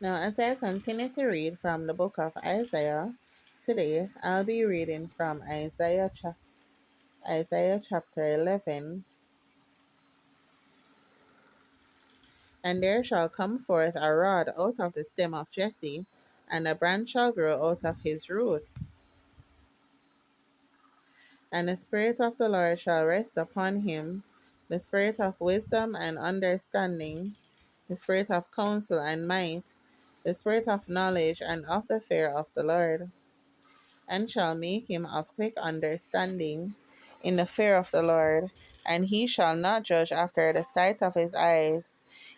Now, as I continue to read from the book of Isaiah, today I'll be reading from Isaiah chapter 11. And there shall come forth a rod out of the stem of Jesse, and a branch shall grow out of his roots. And the Spirit of the Lord shall rest upon him, the Spirit of wisdom and understanding, the Spirit of counsel and might, the Spirit of knowledge and of the fear of the Lord, and shall make him of quick understanding in the fear of the Lord. And he shall not judge after the sight of his eyes,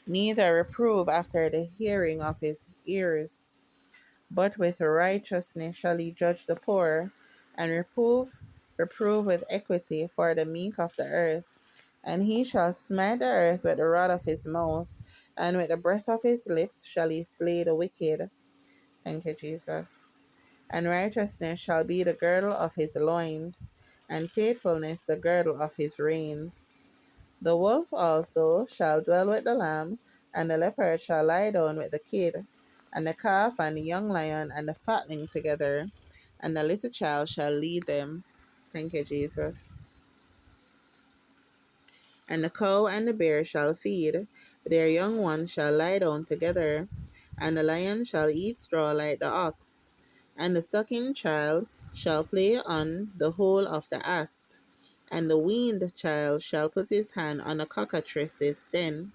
neither reprove after the hearing of his ears. But with righteousness shall he judge the poor, and reprove with equity for the meek of the earth. And he shall smite the earth with the rod of his mouth, and with the breath of his lips shall he slay the wicked. Thank you, Jesus. And righteousness shall be the girdle of his loins, and faithfulness the girdle of his reins. The wolf also shall dwell with the lamb, and the leopard shall lie down with the kid, and the calf and the young lion and the fatling together, and the little child shall lead them. Thank you, Jesus. And the cow and the bear shall feed, their young ones shall lie down together, and the lion shall eat straw like the ox, and the sucking child shall play on the hole of the asp, and the weaned child shall put his hand on a cockatrice's den.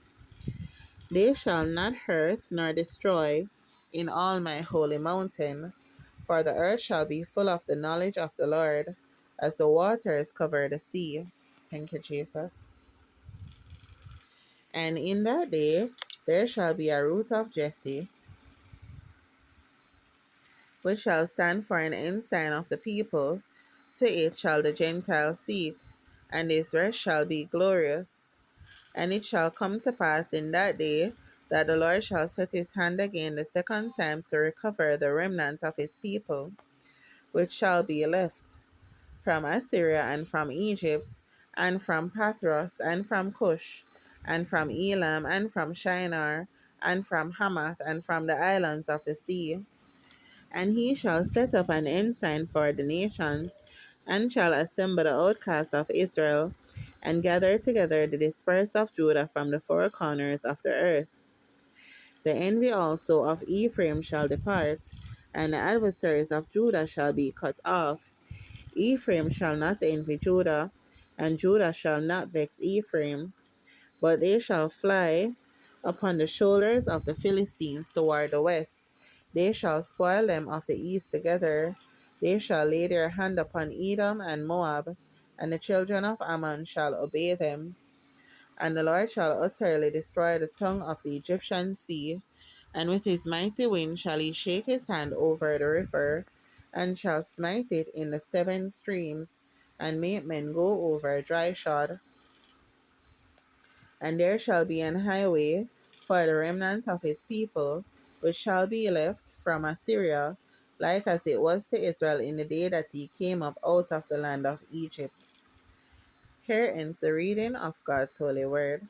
They shall not hurt nor destroy in all my holy mountain, for the earth shall be full of the knowledge of the Lord, as the waters cover the sea. Thank you, Jesus. And in that day there shall be a root of Jesse, which shall stand for an ensign of the people. To it shall the Gentiles seek, and his rest shall be glorious. And it shall come to pass in that day that the Lord shall set his hand again the second time to recover the remnant of his people, which shall be left from Assyria and from Egypt, and from Pathros, and from Cush, and from Elam, and from Shinar, and from Hamath, and from the islands of the sea. And he shall set up an ensign for the nations, and shall assemble the outcasts of Israel, and gather together the dispersed of Judah from the four corners of the earth. The envy also of Ephraim shall depart, and the adversaries of Judah shall be cut off. Ephraim shall not envy Judah, and Judah shall not vex Ephraim, but they shall fly upon the shoulders of the Philistines toward the west. They shall spoil them of the east together. They shall lay their hand upon Edom and Moab, and the children of Ammon shall obey them. And the Lord shall utterly destroy the tongue of the Egyptian sea, and with his mighty wind shall he shake his hand over the river, and shall smite it in the seven streams, and make men go over dry shod. And there shall be an highway for the remnant of his people, which shall be left from Assyria, like as it was to Israel in the day that he came up out of the land of Egypt. Here ends the reading of God's holy word.